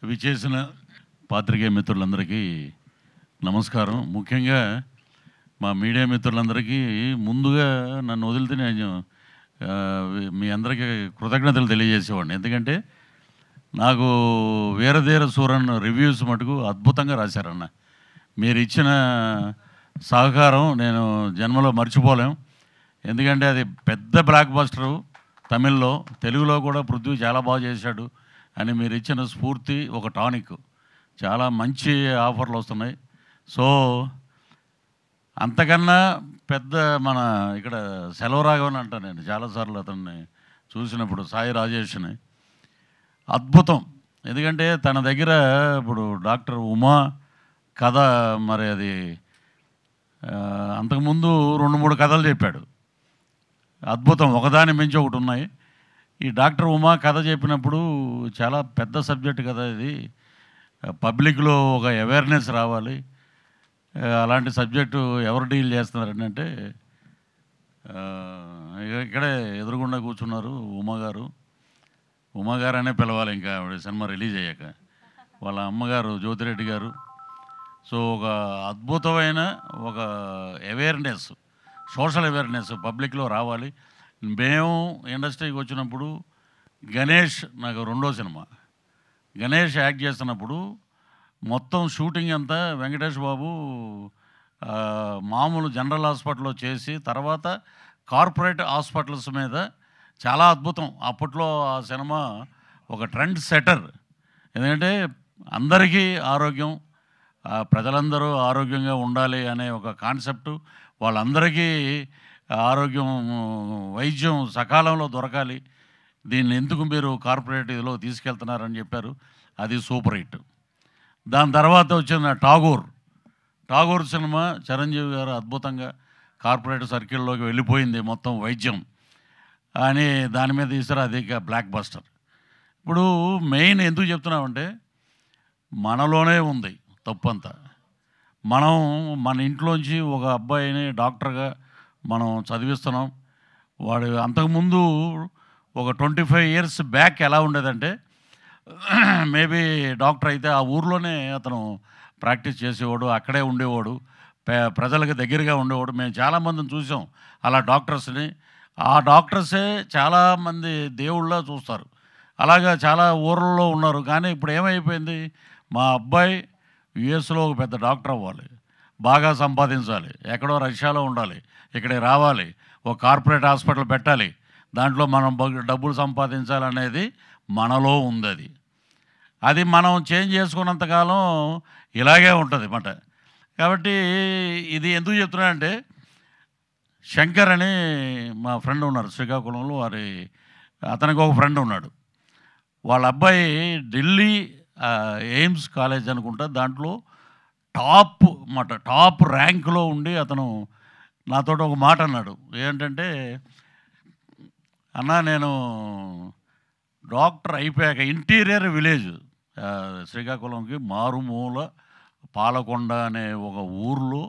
విచేసిన పాత్రికేయ మిత్రులందరికీ నమస్కారం. ముఖ్యంగా మా మీడియా మిత్రులందరికీ ముందుగా నన్ను వదిలితే నేను మీ అందరికీ కృతజ్ఞతలు తెలియజేసేవాడిని. ఎందుకంటే నాకు వీరధీర సూరన్ రివ్యూస్ మటుకు అద్భుతంగా రాశారన్న. మీరు ఇచ్చిన సహకారం నేను జన్మలో మర్చిపోలేం. ఎందుకంటే అది పెద్ద బ్లాక్ బస్టరు తమిళ్లో, తెలుగులో కూడా పృథ్వీ చాలా బాగా చేశాడు అని మీరు ఇచ్చిన స్ఫూర్తి ఒక టానిక్. చాలా మంచి ఆఫర్లు వస్తున్నాయి. సో అంతకన్నా పెద్ద మన ఇక్కడ సెలవరాఘవన్ అంటాను నేను చాలాసార్లు అతన్ని చూసినప్పుడు, సాయి రాజేష్ని అద్భుతం. ఎందుకంటే తన దగ్గర ఇప్పుడు డాక్టర్ ఉమా కథ మరి అది అంతకుముందు 2-3 కథలు చెప్పాడు. అద్భుతం, ఒకదాని మించి ఒకటి ఉన్నాయి. ఈ డాక్టర్ ఉమా కథ చెప్పినప్పుడు చాలా పెద్ద సబ్జెక్ట్ కదా ఇది, పబ్లిక్లో ఒక అవేర్నెస్ రావాలి. అలాంటి సబ్జెక్టు ఎవరు డీల్ చేస్తున్నారంటే ఇక్కడే ఎదురుగుండా కూర్చున్నారు ఉమాగారు అనే పిలవాలి, ఇంకా ఆవిడ సినిమా రిలీజ్ అయ్యాక. వాళ్ళ అమ్మగారు జ్యోతిరెడ్డి గారు. సో ఒక అద్భుతమైన ఒక అవేర్నెస్, సోషల్ అవేర్నెస్ పబ్లిక్లో రావాలి. మేము ఇండస్ట్రీకి వచ్చినప్పుడు గణేష్ నాకు రెండో సినిమా, గణేష్ యాక్ట్ చేస్తున్నప్పుడు మొత్తం షూటింగ్ అంతా వెంకటేష్ బాబు మామూలు జనరల్ హాస్పిటల్లో చేసి తర్వాత కార్పొరేట్ హాస్పిటల్స్ మీద చాలా అద్భుతం. అప్పట్లో ఆ సినిమా ఒక ట్రెండ్ సెటర్. ఎందుకంటే అందరికీ ఆరోగ్యం, ప్రజలందరూ ఆరోగ్యంగా ఉండాలి అనే ఒక కాన్సెప్టు, వాళ్ళందరికీ ఆరోగ్యం వైద్యం సకాలంలో దొరకాలి, దీన్ని ఎందుకు మీరు కార్పొరేట్ ఇదిలో తీసుకెళ్తున్నారని చెప్పారు. అది సూపర్ హిట్. దాని తర్వాత వచ్చిన ఠాగూర్ సినిమా చిరంజీవి గారు అద్భుతంగా కార్పొరేట్ సర్కిల్లోకి వెళ్ళిపోయింది మొత్తం వైద్యం అని దాని మీద తీసారు. అది బ్లాక్ బస్టర్. ఇప్పుడు మెయిన్ ఎందుకు చెప్తున్నామంటే మనలోనే ఉంది తప్పంతా. మనం మన ఇంట్లోంచి ఒక అబ్బాయిని డాక్టర్గా మనం చదివిస్తున్నాం. వాడు అంతకుముందు ఒక 25 years బ్యాక్ ఎలా ఉండేదంటే మేబీ డాక్టర్ అయితే ఆ ఊర్లోనే అతను ప్రాక్టీస్ చేసేవాడు, అక్కడే ఉండేవాడు, ప్రజలకు దగ్గరగా ఉండేవాడు. మేము చాలామందిని చూసాం అలా డాక్టర్స్ని. ఆ డాక్టర్సే చాలామంది దేవుళ్ళ చూస్తారు. అలాగా చాలా ఊర్లలో ఉన్నారు. కానీ ఇప్పుడు ఏమైపోయింది, మా అబ్బాయి యుఎస్లో ఒక పెద్ద డాక్టర్ అవ్వాలి, బాగా సంపాదించాలి, ఎక్కడో రష్యాలో ఉండాలి, ఇక్కడికి రావాలి, ఒక కార్పొరేట్ హాస్పిటల్ పెట్టాలి, దాంట్లో మనం డబ్బులు సంపాదించాలనేది మనలో ఉంది. అది మనం చేంజ్ చేసుకున్నంతకాలం ఇలాగే ఉంటుంది అన్నమాట. కాబట్టి ఇది ఎందుకు చెప్తున్నానంటే శంకర్ అని మా ఫ్రెండ్ ఉన్నారు శ్రీకాకుళంలో, అతనికి ఒక ఫ్రెండ్ ఉన్నాడు. వాళ్ళ అబ్బాయి ఢిల్లీ ఎయిమ్స్ కాలేజ్ అనుకుంటా, దాంట్లో టాప్ ర్యాంకులో ఉండి అతను నాతో ఒక మాట అన్నాడు. ఏంటంటే, అన్నా నేను డాక్టర్ అయిపోయాక ఇంటీరియర్ విలేజ్ శ్రీకాకుళంకి మారుమూల పాలకొండ అనే ఒక ఊర్లో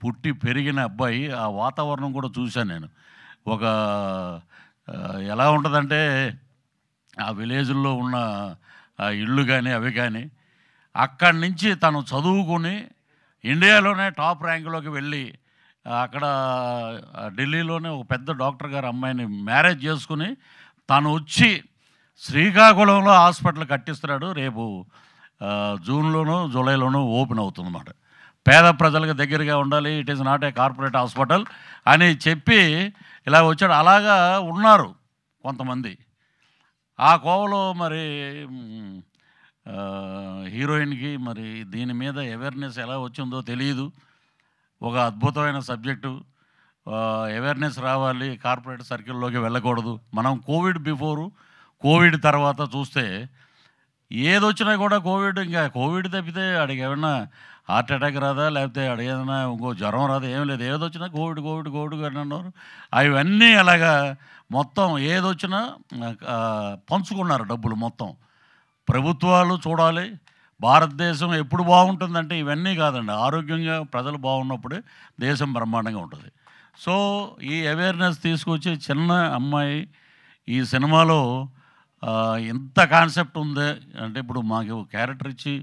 పుట్టి పెరిగిన అబ్బాయి, ఆ వాతావరణం కూడా చూశాను నేను. ఒక ఎలా ఉంటుందంటే ఆ విలేజ్లో ఉన్న ఆ ఇళ్ళు కానీ అవి కానీ, అక్కడి నుంచి తను చదువుకొని ఇండియాలోనే టాప్ ర్యాంకులోకి వెళ్ళి అక్కడ ఢిల్లీలోనే ఒక పెద్ద డాక్టర్ గారు అమ్మాయిని మ్యారేజ్ చేసుకుని తను వచ్చి శ్రీకాకుళంలో హాస్పిటల్ కట్టిస్తున్నాడు. రేపు జూన్లోనో జూలైలోనో ఓపెన్ అవుతుందన్నమాట. పేద ప్రజలకు దగ్గరగా ఉండాలి, it is not a corporate hospital అని చెప్పి ఇలా వచ్చాడు. అలాగా ఉన్నారు కొంతమంది. ఆ కోవలో మరి హీరోయిన్కి మరి దీని మీద అవేర్నెస్ ఎలా వచ్చిందో తెలియదు. ఒక అద్భుతమైన సబ్జెక్టు, అవేర్నెస్ రావాలి, కార్పొరేట్ సర్కిల్లోకి వెళ్ళకూడదు. మనం కోవిడ్ బిఫోరు, కోవిడ్ తర్వాత చూస్తే ఏదొచ్చినా కూడా కోవిడ్ తప్పితే అడిగి ఏమన్నా హార్ట్ అటాక్ రాదా, లేకపోతే అడిగేదన్నా ఇంకో జ్వరం రాదా, ఏం లేదు. ఏదొచ్చినా కోవిడ్ అని అన్నారు. అవన్నీ అలాగా మొత్తం ఏదొచ్చినా పంచుకున్నారు డబ్బులు మొత్తం. ప్రభుత్వాలు చూడాలి, భారతదేశం ఎప్పుడు బాగుంటుందంటే ఇవన్నీ కాదండి, ఆరోగ్యంగా ప్రజలు బాగున్నప్పుడే దేశం బ్రహ్మాండంగా ఉంటుంది. సో ఈ అవేర్నెస్ తీసుకొచ్చి చిన్న అమ్మాయి ఈ సినిమాలో ఇంత కాన్సెప్ట్ ఉంది అంటే ఇప్పుడు మాకు క్యారెక్టర్ ఇచ్చి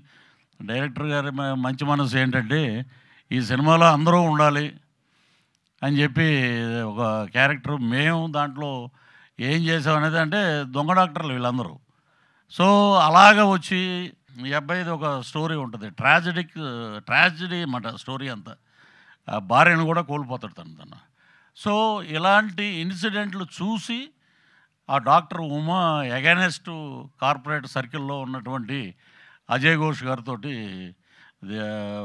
డైరెక్టర్ గారి మంచి మనసు ఏంటంటే ఈ సినిమాలో అందరూ ఉండాలి అని చెప్పి ఒక క్యారెక్టర్ మేము దాంట్లో ఏం చేసామనేది అంటే దొంగ డాక్టర్లు వీళ్ళందరూ. సో అలాగ వచ్చి ఈ అబ్బాయిది ఒక స్టోరీ ఉంటుంది, ట్రాజడీ అన్నమాట స్టోరీ అంతా. భార్యను కూడా కోల్పోతాడు తను. సో ఇలాంటి ఇన్సిడెంట్లు చూసి ఆ డాక్టర్ ఉమా ఎగైనెస్ట్ కార్పొరేట్ సర్కిల్లో ఉన్నటువంటి అజయ్ ఘోష్ గారితో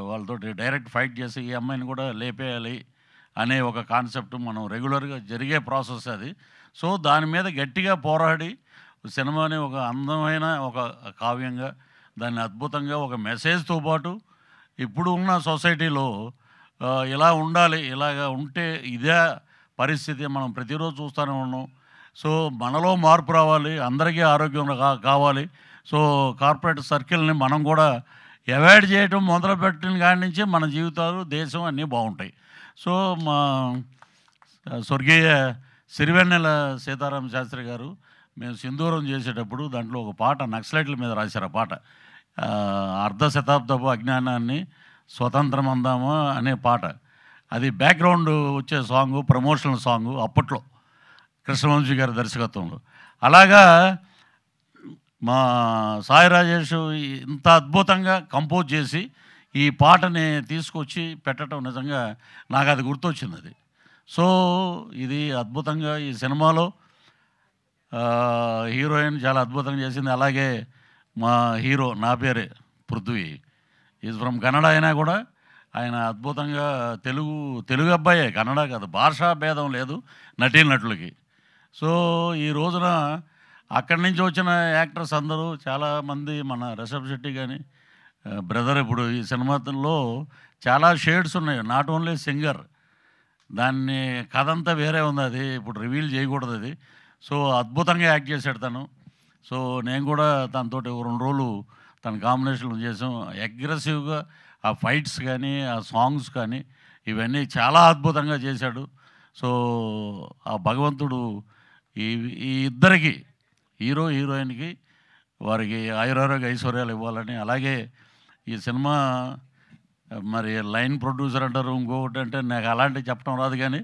వాళ్ళతోటి డైరెక్ట్ ఫైట్ చేసి ఈ అమ్మాయిని కూడా లేపేయాలి అనే ఒక కాన్సెప్ట్ మనం రెగ్యులర్గా జరిగే ప్రాసెస్ అది. సో దాని మీద గట్టిగా పోరాడి సినిమాని ఒక అందమైన ఒక కావ్యంగా దాన్ని అద్భుతంగా ఒక మెసేజ్తో పాటు ఇప్పుడు ఉన్న సొసైటీలో ఇలా ఉండాలి, ఇలాగ ఉంటే ఇదే పరిస్థితి మనం ప్రతిరోజు చూస్తూనే ఉన్నాం. సో మనలో మార్పు రావాలి, అందరికీ ఆరోగ్యం కావాలి. సో కార్పొరేట్ సర్కిల్ని మనం కూడా అవాయిడ్ చేయడం మొదలుపెట్టిన కాడి నుంచి మన జీవితాలు దేశం అన్నీ బాగుంటాయి. సో మా స్వర్గీయ సిరివెన్నెల సీతారామ శాస్త్రి గారు మేము సింధూరం చేసేటప్పుడు దాంట్లో ఒక పాట నక్సలైట్ల మీద రాశారు. ఆ పాట అర్ధ శతాబ్దపు అజ్ఞానాన్ని స్వతంత్రం అందామా అనే పాట. అది బ్యాక్గ్రౌండ్ వచ్చే సాంగు, ప్రమోషనల్ సాంగు అప్పట్లో కృష్ణవంశీ గారి దర్శకత్వంలో. అలాగా మా సాయి రాజేష్ ఇంత అద్భుతంగా కంపోజ్ చేసి ఈ పాటని తీసుకొచ్చి పెట్టడం నిజంగా నాకు అది గుర్తొచ్చింది అది. సో ఇది అద్భుతంగా ఈ సినిమాలో హీరోయిన్ చాలా అద్భుతంగా చేసింది. అలాగే మా హీరో నా పేరే పృథ్వీ ఈజ్ ఫ్రమ్ కన్నడ అయినా కూడా ఆయన అద్భుతంగా తెలుగు అబ్బాయే, కన్నడ కాదు, భాషా భేదం లేదు నటీనటులకి. సో ఈ రోజున అక్కడి నుంచి వచ్చిన యాక్టర్స్ అందరూ చాలామంది, మన రిషబ్ శెట్టి కానీ బ్రదర్, ఇప్పుడు ఈ సినిమాలో చాలా షేడ్స్ ఉన్నాయి, నాట్ ఓన్లీ సింగర్, దాన్ని కథ అంతా వేరే ఉంది, అది ఇప్పుడు రివీల్ చేయకూడదు అది. సో అద్భుతంగా యాక్ట్ చేశాడు తను. సో నేను కూడా తనతో 2 రోజులు తన కాంబినేషన్లు చేసాం. అగ్రెసివ్గా ఆ ఫైట్స్ కానీ ఆ సాంగ్స్ కానీ ఇవన్నీ చాలా అద్భుతంగా చేశాడు. సో ఆ భగవంతుడు ఈ ఇద్దరికి, హీరో హీరోయిన్కి, వారికి ఆయురారోగ్య ఐశ్వర్యాలు ఇవ్వాలని. అలాగే ఈ సినిమా మరి లైన్ ప్రొడ్యూసర్ అంటారు, ఇంకొకటి అంటే నాకు అలాంటివి చెప్పడం రాదు, కానీ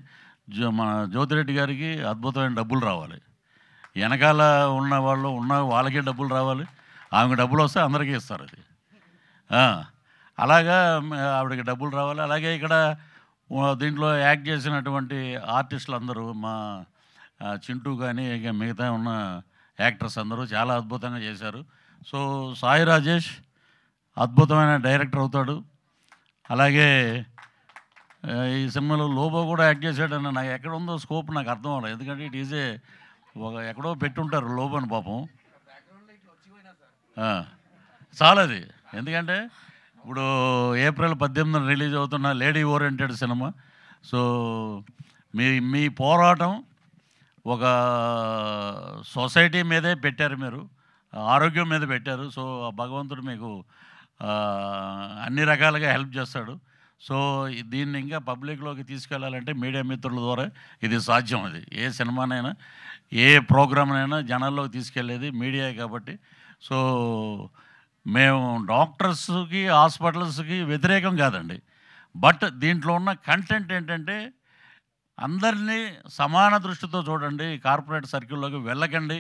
మన జ్యోతిరెడ్డి గారికి అద్భుతమైన డబ్బులు రావాలి, వెనకాల ఉన్న వాళ్ళకే డబ్బులు రావాలి, ఆమెకు డబ్బులు వస్తే అందరికీ ఇస్తారు అది. అలాగా ఆవిడకి డబ్బులు రావాలి. అలాగే ఇక్కడ దీంట్లో యాక్ట్ చేసినటువంటి ఆర్టిస్టులు అందరూ, మా చింటూ కానీ ఇక మిగతా ఉన్న యాక్టర్స్ అందరూ చాలా అద్భుతంగా చేశారు. సో సాయి రాజేష్ అద్భుతమైన డైరెక్టర్ అవుతాడు. అలాగే ఈ సినిమాలో లోబో కూడా యాక్ట్ చేశాడని నాకు ఎక్కడ ఉందో స్కోప్ నాకు అర్థం అవ్వలేదు, ఎందుకంటే ఇట్ ఈజ్ ఎక్కడో పెట్టుంటారు లోబోని పాపం. చాలా అది, ఎందుకంటే ఇప్పుడు ఏప్రిల్ 18న రిలీజ్ అవుతున్న లేడీ ఓరియంటెడ్ సినిమా. సో మీ పోరాటం ఒక సొసైటీ మీదే పెట్టారు, మీరు ఆరోగ్యం మీద పెట్టారు. సో భగవంతుడు మీకు అన్ని రకాలుగా హెల్ప్ చేస్తాడు. సో దీన్ని ఇంకా పబ్లిక్లోకి తీసుకెళ్ళాలంటే మీడియా మిత్రుల ద్వారా ఇది సాధ్యం. అది ఏ సినిమానైనా ఏ ప్రోగ్రామ్నైనా జనాల్లోకి తీసుకెళ్ళేది మీడియా కాబట్టి. సో మేము డాక్టర్స్కి హాస్పిటల్స్కి వ్యతిరేకం కాదండి, బట్ దీంట్లో ఉన్న కంటెంట్ ఏంటంటే అందరినీ సమాన దృష్టితో చూడండి, కార్పొరేట్ సర్కిల్లోకి వెళ్ళకండి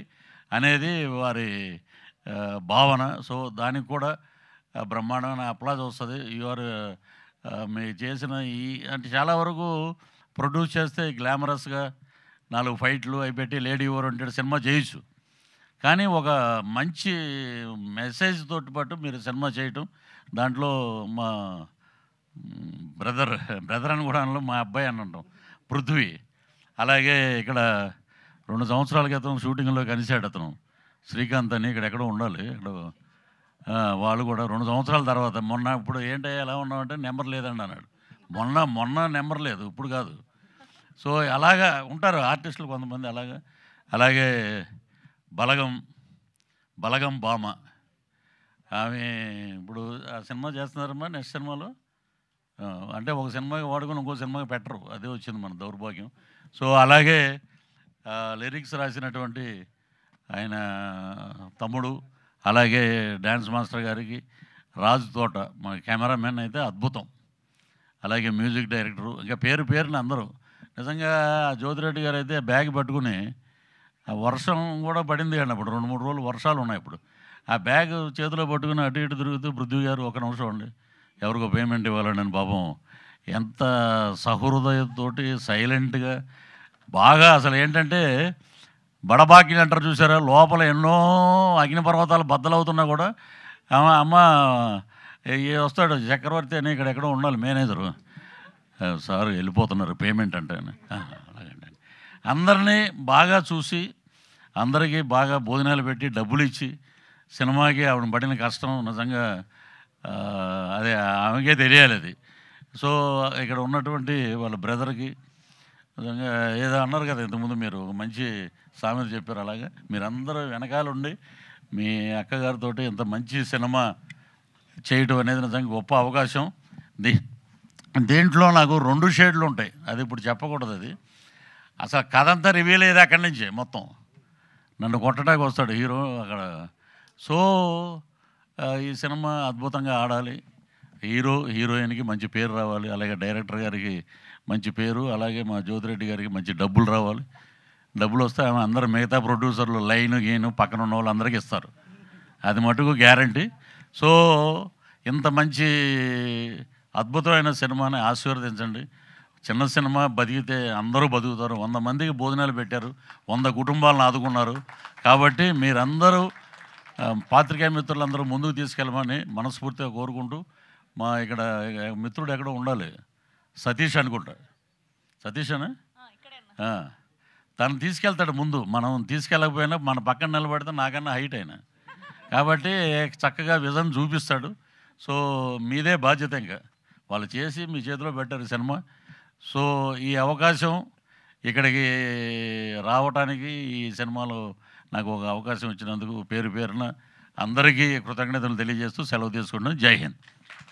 అనేది వారి భావన. సో దానికి కూడా బ్రహ్మాండమైన అప్లాజ్ వస్తుంది. మీరు చేసిన అంటే చాలా వరకు ప్రొడ్యూస్ చేస్తే గ్లామరస్గా 4 ఫైట్లు అయిపెట్టి లేడీ ఓరియంటెడ్ సినిమా చేయొచ్చు, కానీ ఒక మంచి మెసేజ్ తోటి పాటు మీరు సినిమా చేయటం, దాంట్లో మా బ్రదర్ అని కూడా అనలో, మా అబ్బాయి అని అంటాం, పృథ్వీ. అలాగే ఇక్కడ 2 సంవత్సరాల క్రితం షూటింగ్లో కలిశాడు అతను, శ్రీకాంత్ అని, ఇక్కడ ఎక్కడో ఉండాలి, ఇక్కడ వాళ్ళు కూడా 2 సంవత్సరాల తర్వాత ఇప్పుడు ఏంటో ఎలా ఉన్నామంటే నెంబర్ లేదండి అన్నాడు. మొన్న నెంబర్ లేదు, ఇప్పుడు కాదు. సో అలాగా ఉంటారు ఆర్టిస్టులు కొంతమంది అలాగా. అలాగే బలగం భామ, ఆమె ఇప్పుడు ఆ సినిమా చేస్తున్నారమ్మా, నెక్స్ట్ సినిమాలో అంటే ఒక సినిమాకి వాడుకొని ఇంకో సినిమాకి పెట్టరు, అదే వచ్చింది మన దౌర్భాగ్యం. సో అలాగే లిరిక్స్ రాసినటువంటి ఆయన తమ్ముడు, అలాగే డ్యాన్స్ మాస్టర్ గారికి, రాజు తోట మా కెమెరామెన్ అయితే అద్భుతం, అలాగే మ్యూజిక్ డైరెక్టరు, ఇంకా పేరున అందరూ. నిజంగా జ్యోతిరెడ్డి గారు అయితే బ్యాగ్ పట్టుకుని వర్షం కూడా పడింది అండి అప్పుడు, 2-3 రోజులు వర్షాలు ఉన్నాయి ఇప్పుడు. ఆ బ్యాగ్ చేతిలో పట్టుకుని అటు ఇటు తిరుగుతూ, పృథ్వీ గారు ఒక నిమిషం అండి ఎవరికో పేమెంట్ ఇవ్వాలని అని పాపం ఎంత సహృదయంతోటి సైలెంట్గా బాగా, అసలు ఏంటంటే బడబాకిలు అంటారు చూసారా, లోపల ఎన్నో అగ్నిపర్వతాలు బద్దలవుతున్నా కూడా అమ్మ వస్తాడు చక్రవర్తి అని ఇక్కడ ఎక్కడో ఉండాలి మేనేజరు, సార్ వెళ్ళిపోతున్నారు పేమెంట్ అంటే అలాగండి. అందరినీ బాగా చూసి అందరికీ బాగా భోజనాలు పెట్టి డబ్బులు ఇచ్చి సినిమాకి ఆవిడ పడిన కష్టం నిజంగా అదే ఆమెకే తెలియాలి అది. సో ఇక్కడ ఉన్నటువంటి వాళ్ళ బ్రదర్కి నిజంగా ఏదో అన్నారు కదా ఇంతకుముందు, మీరు మంచి సామెత చెప్పారు, అలాగా మీరందరూ వెనకాలండి మీ అక్కగారితో ఇంత మంచి సినిమా చేయటం అనేది నిజంగా గొప్ప అవకాశం. దీంట్లో నాకు 2 షేడ్లు ఉంటాయి, అది ఇప్పుడు చెప్పకూడదు. అది అసలు కథ అంతా రివీల్ అయ్యేది అక్కడి నుంచి, మొత్తం నన్ను కొట్టడానికి వస్తాడు హీరో అక్కడ. సో ఈ సినిమా అద్భుతంగా ఆడాలి, హీరోయిన్కి మంచి పేరు రావాలి, అలాగే డైరెక్టర్ గారికి మంచి పేరు, అలాగే మా జ్యోతిరెడ్డి గారికి మంచి డబ్బులు రావాలి. డబ్బులు వస్తే ఆమె అందరూ మిగతా ప్రొడ్యూసర్లు లైను గీను పక్కన ఉన్న వాళ్ళు అందరికీ ఇస్తారు, అది మటుకు గ్యారంటీ. సో ఇంత మంచి అద్భుతమైన సినిమాని ఆశీర్వదించండి. చిన్న సినిమా బతికితే అందరూ బతుకుతారు, 100 మందికి భోజనాలు పెట్టారు, 100 కుటుంబాలను ఆదుకున్నారు. కాబట్టి మీరందరూ పాత్రికేయ మిత్రులందరూ ముందుకు తీసుకెళ్ళమని మనస్ఫూర్తిగా కోరుకుంటూ, మా ఇక్కడ మిత్రుడు ఎక్కడో ఉండాలి, సతీష్ అనుకుంటా, సతీష్ అని తను తీసుకెళ్తాడు ముందు, మనం తీసుకెళ్ళకపోయినా మన పక్కన నిలబడితే నాకన్నా హైట్ అయినా, కాబట్టి చక్కగా విజన్ చూపిస్తాడు. సో మీదే బాధ్యత, ఇంకా వాళ్ళు చేసి మీ చేతిలో పెట్టారు సినిమా. సో ఈ అవకాశం ఇక్కడికి రావటానికి, ఈ సినిమాలో నాకు ఒక అవకాశం ఇచ్చినందుకు పేరున అందరికీ కృతజ్ఞతలు తెలియజేస్తూ సెలవు తీసుకుంటున్నాను. జై హింద్.